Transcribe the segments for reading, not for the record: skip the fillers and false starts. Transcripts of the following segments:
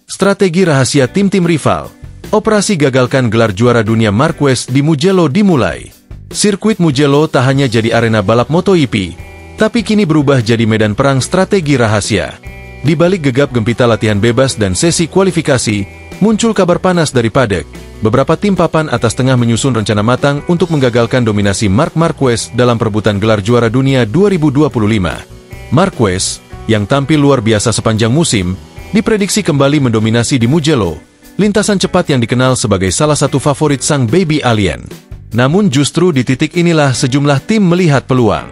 Strategi rahasia tim-tim rival. Operasi gagalkan gelar juara dunia Marquez di Mugello dimulai. Sirkuit Mugello tak hanya jadi arena balap MotoGP, tapi kini berubah jadi medan perang strategi rahasia. Di balik gegap gempita latihan bebas dan sesi kualifikasi, muncul kabar panas dari paddock. Beberapa tim papan atas tengah menyusun rencana matang untuk menggagalkan dominasi Marc Marquez dalam perebutan gelar juara dunia 2025. Marquez, yang tampil luar biasa sepanjang musim, diprediksi kembali mendominasi di Mugello, lintasan cepat yang dikenal sebagai salah satu favorit sang baby alien. Namun justru di titik inilah sejumlah tim melihat peluang.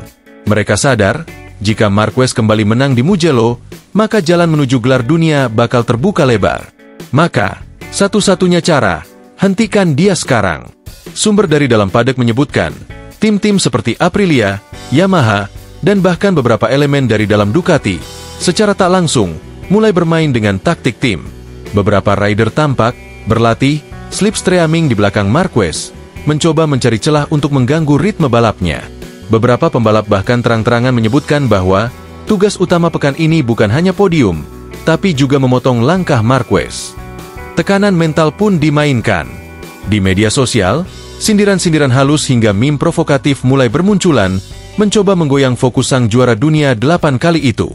Mereka sadar, jika Marquez kembali menang di Mugello, maka jalan menuju gelar dunia bakal terbuka lebar. Maka, satu-satunya cara, hentikan dia sekarang. Sumber dari dalam paddock menyebutkan, tim-tim seperti Aprilia, Yamaha, dan bahkan beberapa elemen dari dalam Ducati, secara tak langsung, mulai bermain dengan taktik tim. Beberapa rider tampak berlatih slipstreaming di belakang Marquez, mencoba mencari celah untuk mengganggu ritme balapnya. Beberapa pembalap bahkan terang-terangan menyebutkan bahwa tugas utama pekan ini bukan hanya podium, tapi juga memotong langkah Marquez. Tekanan mental pun dimainkan. Di media sosial, sindiran-sindiran halus hingga meme provokatif mulai bermunculan, mencoba menggoyang fokus sang juara dunia 8 kali itu.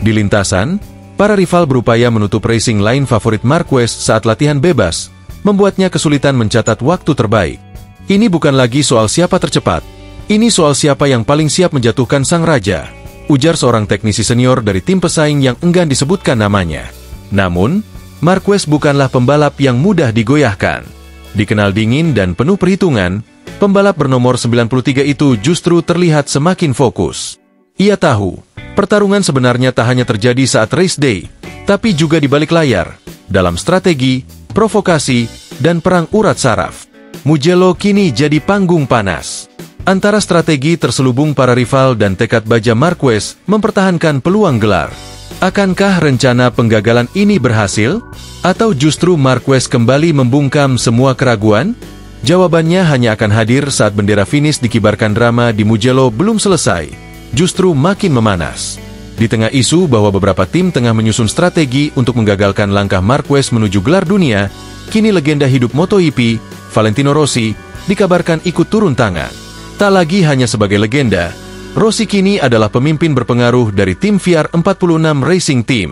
Di lintasan, para rival berupaya menutup racing line favorit Marquez saat latihan bebas, membuatnya kesulitan mencatat waktu terbaik. Ini bukan lagi soal siapa tercepat, ini soal siapa yang paling siap menjatuhkan sang raja, ujar seorang teknisi senior dari tim pesaing yang enggan disebutkan namanya. Namun, Marquez bukanlah pembalap yang mudah digoyahkan. Dikenal dingin dan penuh perhitungan, pembalap bernomor 93 itu justru terlihat semakin fokus. Ia tahu, pertarungan sebenarnya tak hanya terjadi saat race day, tapi juga di balik layar, dalam strategi, provokasi, dan perang urat saraf. Mugello kini jadi panggung panas. Antara strategi terselubung para rival dan tekad baja Marquez mempertahankan peluang gelar. Akankah rencana penggagalan ini berhasil? Atau justru Marquez kembali membungkam semua keraguan? Jawabannya hanya akan hadir saat bendera finish dikibarkan. Drama di Mugello belum selesai, justru makin memanas. Di tengah isu bahwa beberapa tim tengah menyusun strategi untuk menggagalkan langkah Marquez menuju gelar dunia, kini legenda hidup MotoGP, Valentino Rossi, dikabarkan ikut turun tangan. Tak lagi hanya sebagai legenda, Rossi kini adalah pemimpin berpengaruh dari tim VR46 Racing Team.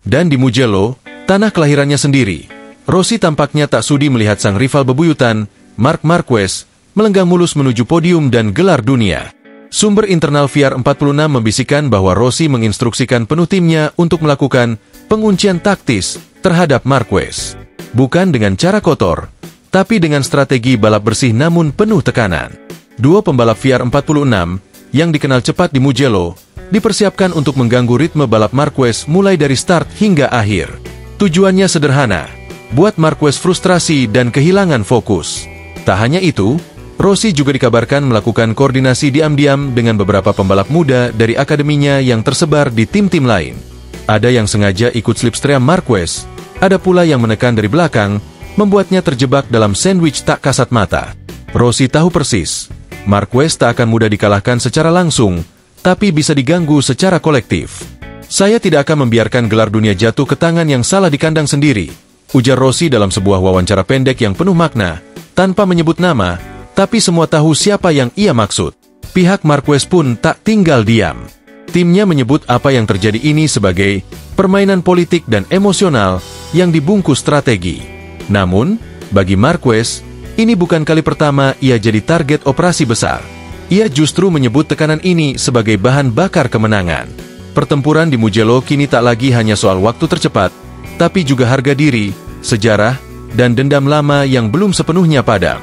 Dan di Mugello, tanah kelahirannya sendiri, Rossi tampaknya tak sudi melihat sang rival bebuyutan, Marc Marquez, melenggang mulus menuju podium dan gelar dunia. Sumber internal VR46 membisikkan bahwa Rossi menginstruksikan penuh timnya untuk melakukan penguncian taktis terhadap Marquez. Bukan dengan cara kotor, tapi dengan strategi balap bersih namun penuh tekanan. Dua pembalap VR46, yang dikenal cepat di Mugello, dipersiapkan untuk mengganggu ritme balap Marquez mulai dari start hingga akhir. Tujuannya sederhana, buat Marquez frustrasi dan kehilangan fokus. Tak hanya itu, Rossi juga dikabarkan melakukan koordinasi diam-diam dengan beberapa pembalap muda dari akademinya yang tersebar di tim-tim lain. Ada yang sengaja ikut slipstream Marquez, ada pula yang menekan dari belakang, membuatnya terjebak dalam sandwich tak kasat mata. Rossi tahu persis, Marquez tak akan mudah dikalahkan secara langsung, tapi bisa diganggu secara kolektif. Saya tidak akan membiarkan gelar dunia jatuh ke tangan yang salah di kandang sendiri, ujar Rossi dalam sebuah wawancara pendek yang penuh makna, tanpa menyebut nama, tapi semua tahu siapa yang ia maksud. Pihak Marquez pun tak tinggal diam. Timnya menyebut apa yang terjadi ini sebagai permainan politik dan emosional yang dibungkus strategi. Namun, bagi Marquez, ini bukan kali pertama ia jadi target operasi besar. Ia justru menyebut tekanan ini sebagai bahan bakar kemenangan. Pertempuran di Mugello kini tak lagi hanya soal waktu tercepat, tapi juga harga diri, sejarah, dan dendam lama yang belum sepenuhnya padam.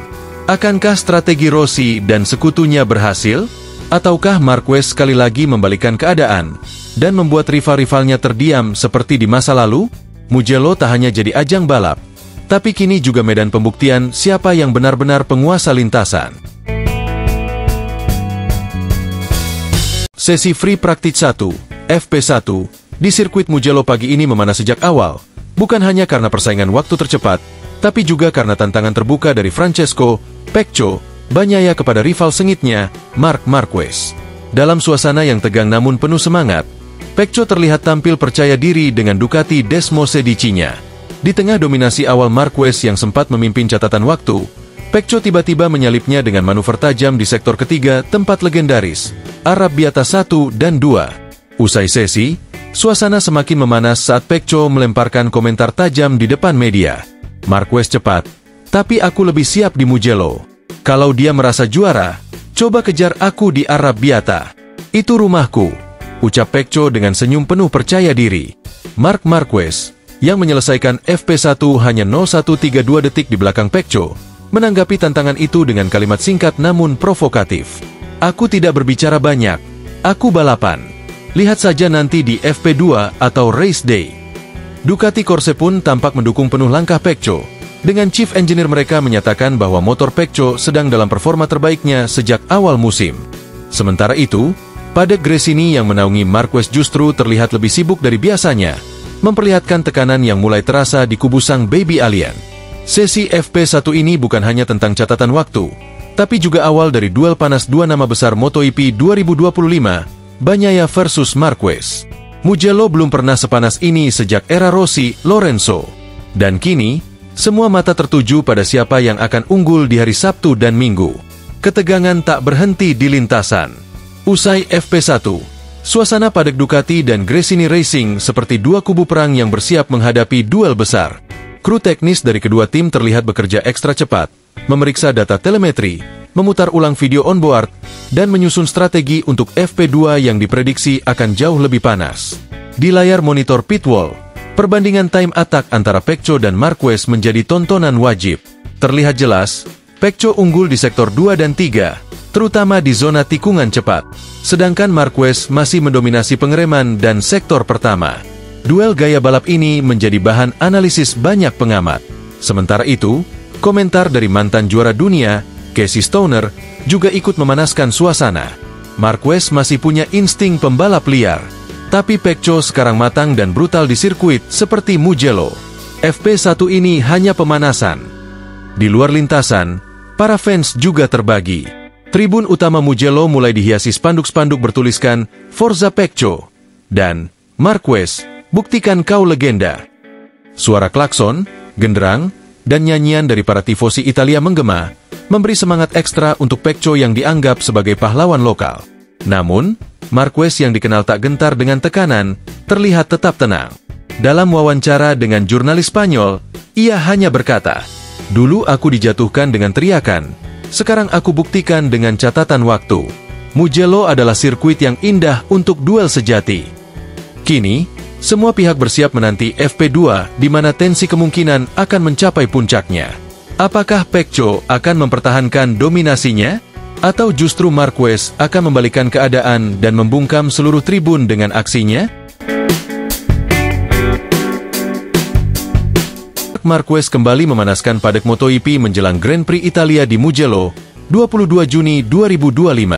Akankah strategi Rossi dan sekutunya berhasil? Ataukah Marquez sekali lagi membalikkan keadaan dan membuat rival-rivalnya terdiam seperti di masa lalu? Mugello tak hanya jadi ajang balap, tapi kini juga medan pembuktian siapa yang benar-benar penguasa lintasan. Sesi Free Practice 1, FP1, di sirkuit Mugello pagi ini memanas sejak awal, bukan hanya karena persaingan waktu tercepat, tapi juga karena tantangan terbuka dari Francesco Pecco Bagnaia kepada rival sengitnya, Marc Marquez. Dalam suasana yang tegang namun penuh semangat, Pecco terlihat tampil percaya diri dengan Ducati Desmo 16-nya. Di tengah dominasi awal Marquez yang sempat memimpin catatan waktu, Pecco tiba-tiba menyalipnya dengan manuver tajam di sektor ketiga tempat legendaris, Arrabbiata 1 dan 2. Usai sesi, suasana semakin memanas saat Pecco melemparkan komentar tajam di depan media. Marquez cepat, tapi aku lebih siap di Mugello. Kalau dia merasa juara, coba kejar aku di Arrabbiata. Itu rumahku, ucap Pecco dengan senyum penuh percaya diri. Marc Marquez, yang menyelesaikan FP1 hanya 0,132 detik di belakang Pecco, menanggapi tantangan itu dengan kalimat singkat namun provokatif. Aku tidak berbicara banyak, aku balapan. Lihat saja nanti di FP2 atau Race Day. Ducati Corse pun tampak mendukung penuh langkah Pecco, dengan chief engineer mereka menyatakan bahwa motor Pecco sedang dalam performa terbaiknya sejak awal musim. Sementara itu, pada Gresini yang menaungi Marquez justru terlihat lebih sibuk dari biasanya, memperlihatkan tekanan yang mulai terasa di kubu sang baby alien. Sesi FP1 ini bukan hanya tentang catatan waktu, tapi juga awal dari duel panas dua nama besar MotoGP 2025, Bagnaia versus Marquez. Mugello belum pernah sepanas ini sejak era Rossi, Lorenzo. Dan kini, semua mata tertuju pada siapa yang akan unggul di hari Sabtu dan Minggu. Ketegangan tak berhenti di lintasan. Usai FP1, suasana padek Ducati dan Gresini Racing seperti dua kubu perang yang bersiap menghadapi duel besar. Kru teknis dari kedua tim terlihat bekerja ekstra cepat, memeriksa data telemetri, memutar ulang video onboard, dan menyusun strategi untuk FP2 yang diprediksi akan jauh lebih panas. Di layar monitor pitwall, perbandingan time attack antara Pecco dan Marquez menjadi tontonan wajib. Terlihat jelas, Pecco unggul di sektor 2 dan 3, terutama di zona tikungan cepat. Sedangkan Marquez masih mendominasi pengereman dan sektor pertama. Duel gaya balap ini menjadi bahan analisis banyak pengamat. Sementara itu, komentar dari mantan juara dunia, Casey Stoner, juga ikut memanaskan suasana. Marquez masih punya insting pembalap liar, tapi Pecco sekarang matang dan brutal di sirkuit seperti Mugello. FP1 ini hanya pemanasan. Di luar lintasan, para fans juga terbagi. Tribun utama Mugello mulai dihiasi spanduk-spanduk bertuliskan Forza Pecco dan Marquez, buktikan kau legenda. Suara klakson, genderang, dan nyanyian dari para tifosi Italia menggema, memberi semangat ekstra untuk Pecco yang dianggap sebagai pahlawan lokal. Namun, Marquez yang dikenal tak gentar dengan tekanan, terlihat tetap tenang. Dalam wawancara dengan jurnalis Spanyol, ia hanya berkata, "Dulu aku dijatuhkan dengan teriakan, sekarang aku buktikan dengan catatan waktu. Mugello adalah sirkuit yang indah untuk duel sejati." Kini, semua pihak bersiap menanti FP2 di mana tensi kemungkinan akan mencapai puncaknya. Apakah Pecco akan mempertahankan dominasinya? Atau justru Marquez akan membalikan keadaan dan membungkam seluruh tribun dengan aksinya? Marquez kembali memanaskan padek MotoGP menjelang Grand Prix Italia di Mugello, 22 Juni 2025.